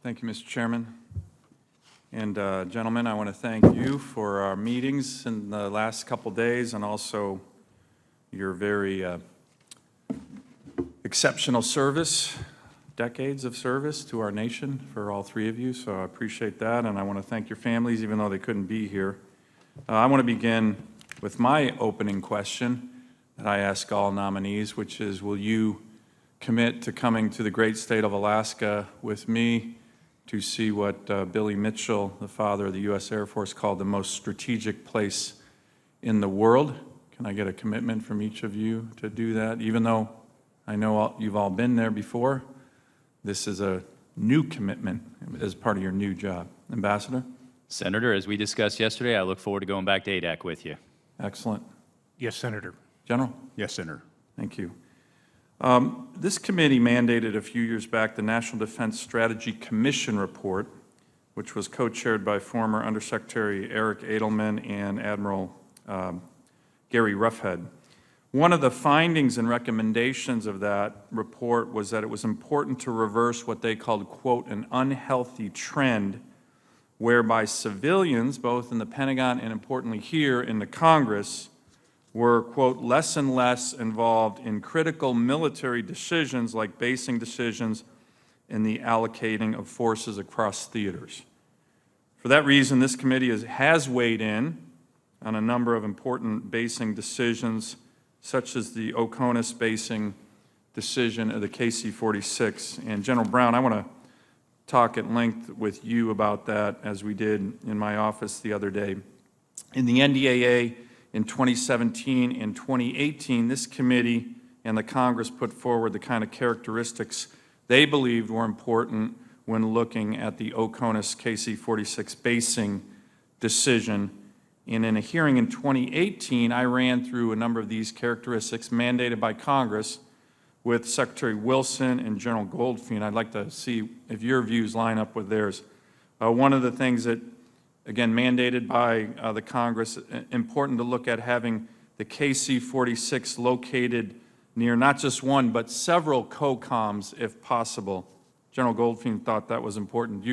Thank you, Mr. Chairman. And gentlemen, I want to thank you for our meetings in the last couple days and also your very exceptional service, decades of service to our nation for all three of you. So I appreciate that, and I want to thank your families, even though they couldn't be here. I want to begin with my opening question that I ask all nominees, which is, will you commit to coming to the great state of Alaska with me to see what Billy Mitchell, the father of the U.S. Air Force, called the most strategic place in the world? Can I get a commitment from each of you to do that? Even though I know you've all been there before, this is a new commitment as part of your new job. Ambassador? Senator, as we discussed yesterday, I look forward to going back to ADAC with you. Excellent. Yes, Senator. General? Yes, Senator. Thank you. This committee mandated a few years back the National Defense Strategy Commission report, which was co-chaired by former Undersecretary Eric Edelman and Admiral Gary Roughead. One of the findings and recommendations of that report was that it was important to reverse what they called, quote, an unhealthy trend whereby civilians, both in the Pentagon and importantly here in the Congress, were, quote, less and less involved in critical military decisions like basing decisions and the allocating of forces across theaters. For that reason, this committee has weighed in on a number of important basing decisions, such as the Oconus basing decision of the KC-46. And General Brown, I want to talk at length with you about that, as we did in my office the other day. In the NDAA in 2017 and 2018, this committee and the Congress put forward the kind of characteristics they believed were important when looking at the Oconus KC-46 basing decision. And in a hearing in 2018, I ran through a number of these characteristics mandated by Congress with Secretary Wilson and General Goldfein. I'd like to see if your views line up with theirs. One of the things that, again, mandated by the Congress, important to look at having the KC-46 located near not just one, but several COCOMs if possible. General Goldfein thought that was important. Do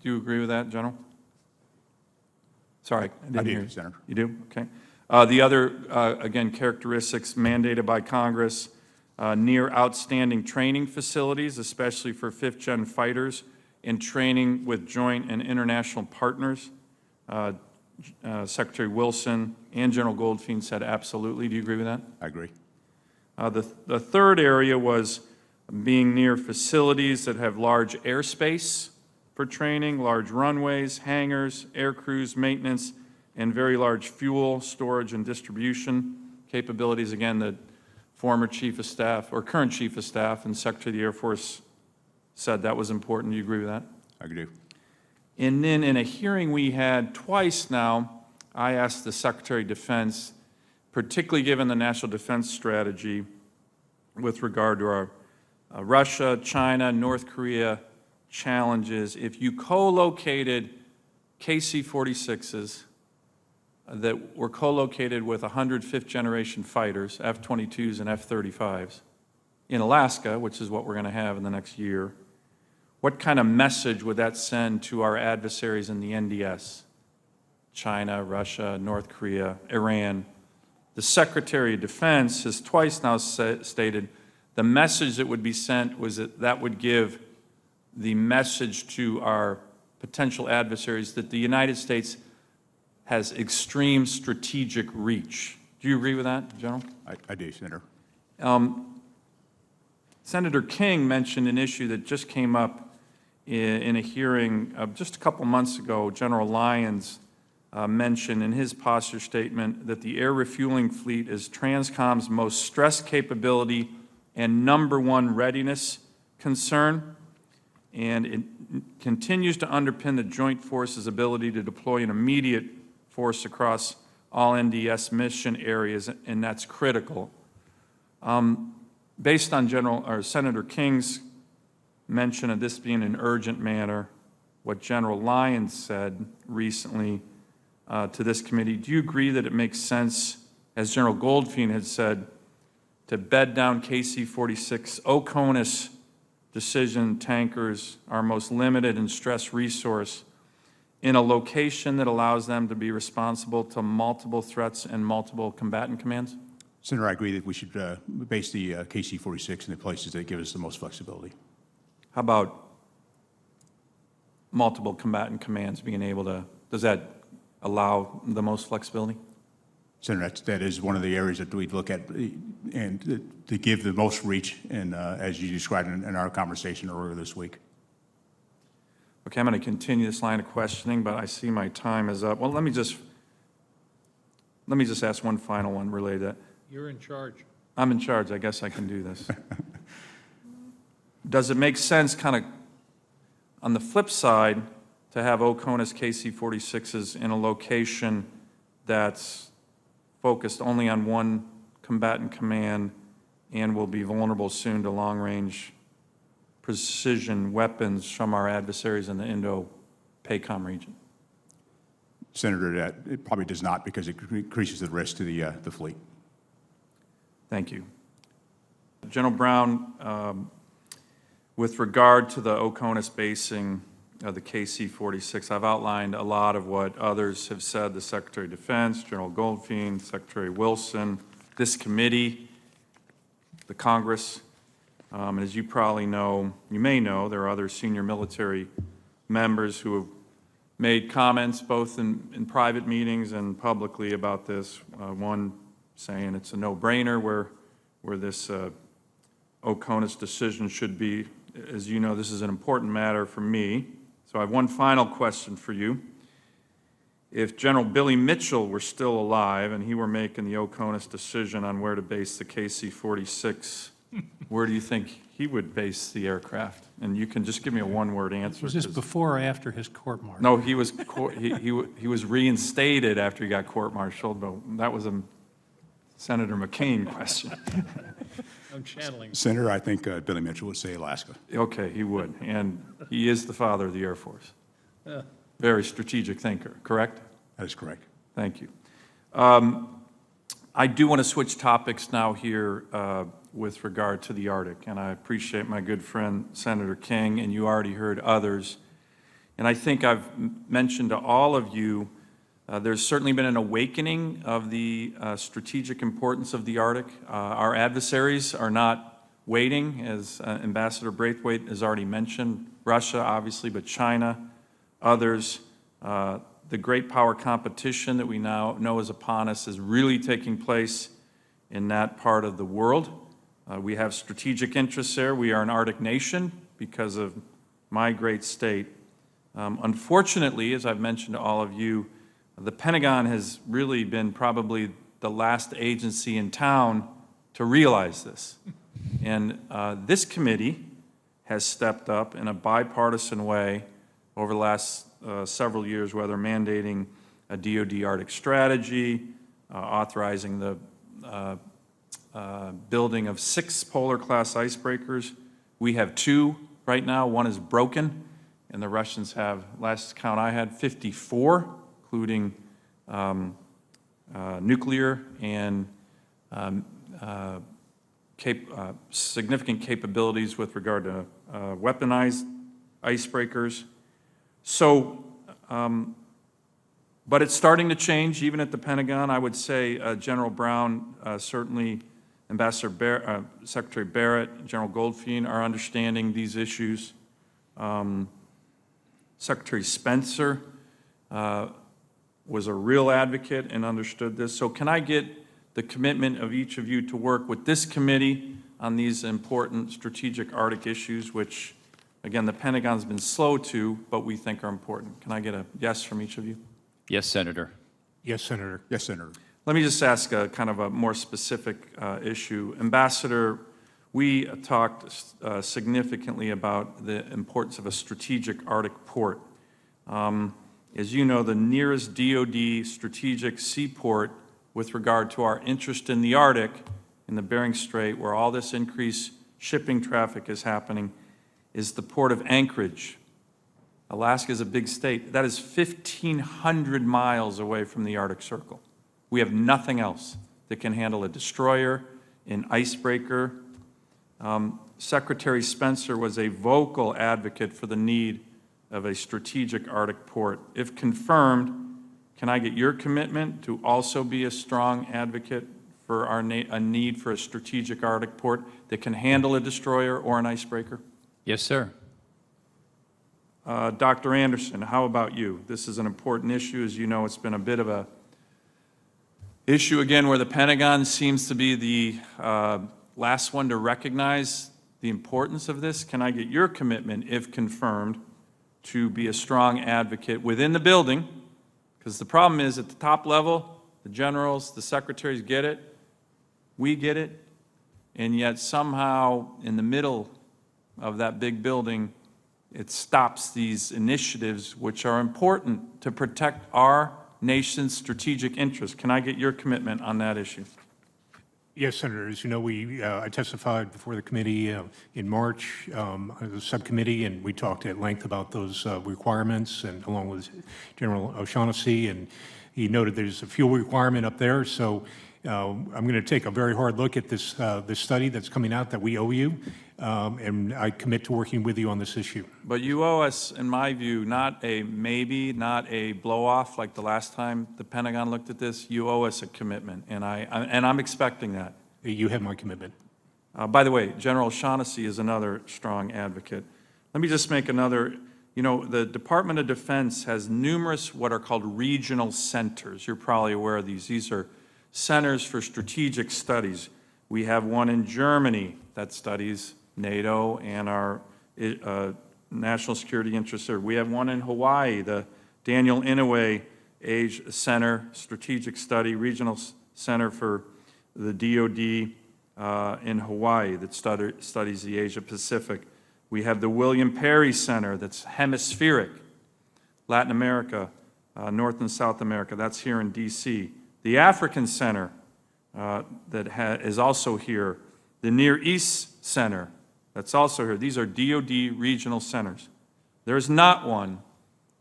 you agree with that, General? Sorry, I didn't hear you, Senator. You do? Okay. The other, again, characteristics mandated by Congress, near outstanding training facilities, especially for fifth-gen fighters, and training with joint and international partners. Secretary Wilson and General Goldfein said absolutely. Do you agree with that? I agree. The third area was being near facilities that have large airspace for training, large runways, hangars, air crews, maintenance, and very large fuel storage and distribution capabilities. Again, the former Chief of Staff, or current Chief of Staff, and Secretary of the Air Force said that was important. Do you agree with that? I do. And then in a hearing we had twice now, I asked the Secretary of Defense, particularly given the National Defense Strategy with regard to our Russia, China, North Korea challenges, if you co-located KC-46s that were co-located with 100 fifth-generation fighters, F-22s and F-35s, in Alaska, which is what we're going to have in the next year, what kind of message would that send to our adversaries in the NDS? China, Russia, North Korea, Iran. The Secretary of Defense has twice now stated the message that would be sent was that would give the message to our potential adversaries that the United States has extreme strategic reach. Do you agree with that, General? I do, Senator. Senator King mentioned an issue that just came up in a hearing just a couple months ago. General Lyons mentioned in his posture statement that the air refueling fleet is TRANSCOM's most stressed capability and #1 readiness concern, and it continues to underpin the Joint Forces' ability to deploy an immediate force across all NDS mission areas, and that's critical. Based on Senator King's mention of this being an urgent matter, what General Lyons said recently to this committee, do you agree that it makes sense, as General Goldfein had said, to bed down KC-46 Oconus decision tankers, our most limited and stressed resource, in a location that allows them to be responsible to multiple threats and multiple combatant commands? Senator, I agree that we should base the KC-46 in the places that give us the most flexibility. How about multiple combatant commands being able to, does that allow the most flexibility? Senator, that is one of the areas that we'd look at and to give the most reach, and as you described in our conversation earlier this week. Okay, I'm going to continue this line of questioning, but I see my time is up. Well, let me just ask one final one related to that. You're in charge. I'm in charge. I guess I can do this. Does it make sense, kind of on the flip side, to have OCONUS KC-46s in a location that's focused only on one combatant command and will be vulnerable soon to long-range precision weapons from our adversaries in the Indo-PACOM region? Senator, that it probably does not, because it increases the risk to the fleet. Thank you. General Brown, with regard to the OCONUS basing of the KC-46, I've outlined a lot of what others have said, the Secretary of Defense, General Goldfein, Secretary Wilson, this committee, the Congress. And as you probably know, you may know, there are other senior military members who have made comments both in private meetings and publicly about this. One saying it's a no-brainer where this OCONUS decision should be. As you know, this is an important matter for me. So I have one final question for you. If General Billy Mitchell were still alive and he were making the OCONUS decision on where to base the KC-46, where do you think he would base the aircraft? And you can just give me a one-word answer. Was this before or after his court-martial? No, he was reinstated after he got court-martialed, but that was a Senator McCain question. I'm channeling. Senator, I think Billy Mitchell would say Alaska. Okay, he would, and he is the father of the Air Force. Very strategic thinker, correct? That is correct. Thank you. I do want to switch topics now here with regard to the Arctic, and I appreciate my good friend Senator King, and you already heard others. And I think I've mentioned to all of you, there's certainly been an awakening of the strategic importance of the Arctic. Our adversaries are not waiting, as Ambassador Braithwaite has already mentioned, Russia obviously, but China, others. The great power competition that we now know is upon us is really taking place in that part of the world. We have strategic interests there. We are an Arctic nation because of my great state. Unfortunately, as I've mentioned to all of you, the Pentagon has really been probably the last agency in town to realize this. And this committee has stepped up in a bipartisan way over the last several years, whether mandating a DoD Arctic strategy, authorizing the building of 6 polar-class icebreakers. We have 2 right now. One is broken, and the Russians have, last count I had, 54, including nuclear and significant capabilities with regard to weaponized icebreakers. So, but it's starting to change, even at the Pentagon. I would say General Brown, certainly Secretary Barrett, General Goldfein are understanding these issues. Secretary Spencer was a real advocate and understood this. So can I get the commitment of each of you to work with this committee on these important strategic Arctic issues, which, again, the Pentagon's been slow to, but we think are important? Can I get a yes from each of you? Yes, Senator. Yes, Senator. Yes, Senator. Let me just ask a kind of a more specific issue. Ambassador, we talked significantly about the importance of a strategic Arctic port. As you know, the nearest DoD strategic seaport with regard to our interest in the Arctic, in the Bering Strait, where all this increased shipping traffic is happening, is the port of Anchorage. Alaska is a big state. That is 1,500 miles away from the Arctic Circle. We have nothing else that can handle a destroyer, an icebreaker. Secretary Spencer was a vocal advocate for the need of a strategic Arctic port. If confirmed, can I get your commitment to also be a strong advocate for a need for a strategic Arctic port that can handle a destroyer or an icebreaker? Yes, sir. Dr. Anderson, how about you? This is an important issue. As you know, it's been a bit of a issue again where the Pentagon seems to be the last one to recognize the importance of this. Can I get your commitment, if confirmed, to be a strong advocate within the building? Because the problem is at the top level, the generals, the secretaries get it, we get it, and yet somehow in the middle of that big building, it stops these initiatives which are important to protect our nation's strategic interests. Can I get your commitment on that issue? Yes, Senator. As you know, I testified before the committee in March, the subcommittee, and we talked at length about those requirements, and along with General O'Shaughnessy, and he noted there's a fuel requirement up there. So I'm going to take a very hard look at this study that's coming out that we owe you, and I commit to working with you on this issue. But you owe us, in my view, not a maybe, not a blow-off like the last time the Pentagon looked at this. You owe us a commitment, and I'm expecting that. You have my commitment. By the way, General O'Shaughnessy is another strong advocate. Let me just make another. You know, the Department of Defense has numerous what are called regional centers. You're probably aware of these. These are centers for strategic studies. We have one in Germany that studies NATO and our national security interests there. We have one in Hawaii, the Daniel Inouye Asia Center, Strategic Study, Regional Center for the DoD in Hawaii that studies the Asia Pacific. We have the William Perry Center that's hemispheric, Latin America, North and South America. That's here in D.C. The African Center that is also here. The Near East Center, that's also here. These are DoD regional centers. There is not one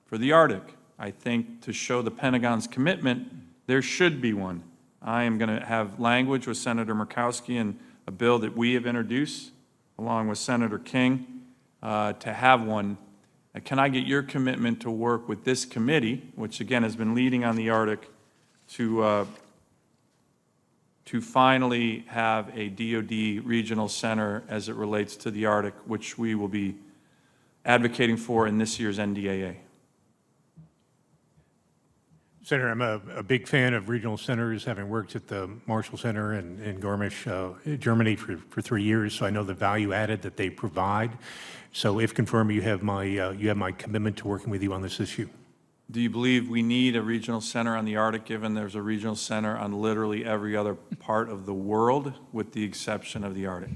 for the Arctic. I think to show the Pentagon's commitment, there should be one. I am going to have language with Senator Murkowski and a bill that we have introduced, along with Senator King, to have one. Can I get your commitment to work with this committee, which again has been leading on the Arctic, to finally have a DoD regional center as it relates to the Arctic, which we will be advocating for in this year's NDAA? Senator, I'm a big fan of regional centers, having worked at the Marshall Center in Garmisch, Germany for 3 years, so I know the value added that they provide. So if confirmed, you have my commitment to working with you on this issue. Do you believe we need a regional center on the Arctic, given there's a regional center on literally every other part of the world, with the exception of the Arctic?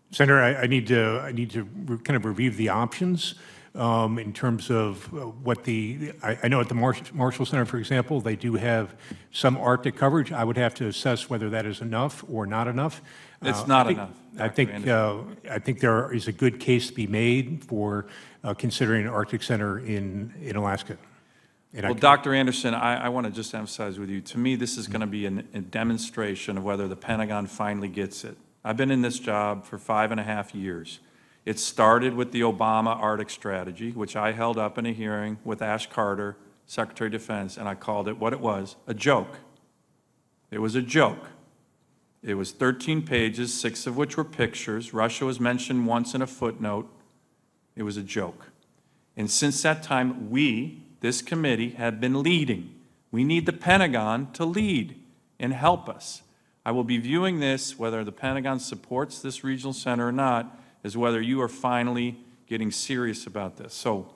Senator, I need to kind of review the options in terms of what I know at the Marshall Center, for example, they do have some Arctic coverage. I would have to assess whether that is enough or not enough. It's not enough. I think there is a good case to be made for considering an Arctic Center in Alaska. And well, Dr. Anderson, I want to just emphasize with you, to me, this is going to be a demonstration of whether the Pentagon finally gets it. I've been in this job for 5.5 years. It started with the Obama Arctic strategy, which I held up in a hearing with Ash Carter, Secretary of Defense, and I called it what it was, a joke. It was a joke. It was 13 pages, 6 of which were pictures. Russia was mentioned once in a footnote. It was a joke. And since that time, we, this committee, have been leading. We need the Pentagon to lead and help us. I will be viewing this, whether the Pentagon supports this regional center or not, as whether you are finally getting serious about this. So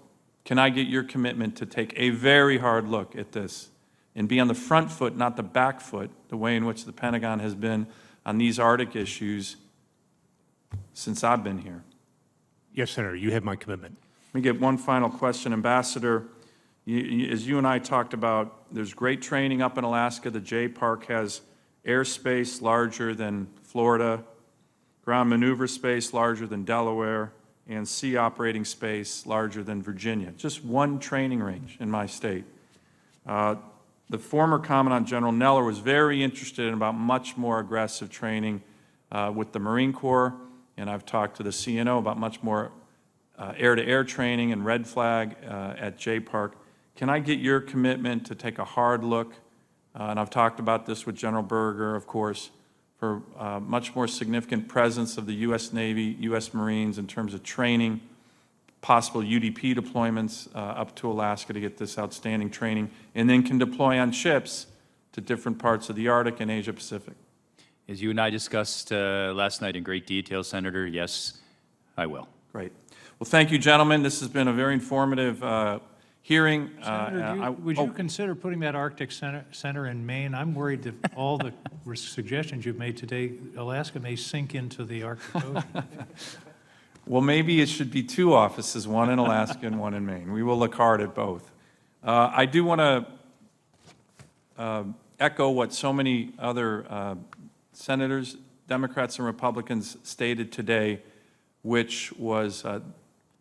can I get your commitment to take a very hard look at this and be on the front foot, not the back foot, the way in which the Pentagon has been on these Arctic issues since I've been here? yes, Senator, you have my commitment. Let me get one final question. Ambassador, as you and I talked about, there's great training up in Alaska. The J Park has airspace larger than Florida, ground maneuver space larger than Delaware, and sea operating space larger than Virginia. Just one training range in my state. The former Commandant General Neller was very interested in about much more aggressive training with the Marine Corps. and I've talked to the CNO about much more air-to-air training and red flag at JPark. Can I get your commitment to take a hard look, and I've talked about this with General Berger, of course, for much more significant presence of the U.S. Navy, U.S. Marines in terms of training, possible UDP deployments up to Alaska to get this outstanding training, and then can deploy on ships to different parts of the Arctic and Asia Pacific? As you and I discussed last night in great detail, Senator, yes, I will. Great. Well, thank you, gentlemen. This has been a very informative hearing. Senator, would you consider putting that Arctic Center in Maine? I'm worried that all the suggestions you've made today, Alaska may sink into the Arctic Ocean. Well, maybe it should be two offices, one in Alaska and one in Maine. We will look hard at both. I do want to echo what so many other senators, Democrats and Republicans stated today, which was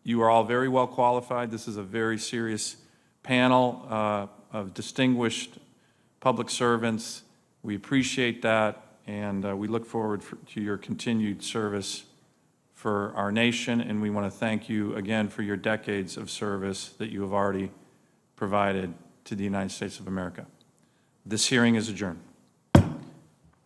you are all very well qualified. This is a very serious panel of distinguished public servants. We appreciate that, and we look forward to your continued service for our nation, and we want to thank you again for your decades of service that you have already provided to the United States of America. This hearing is adjourned.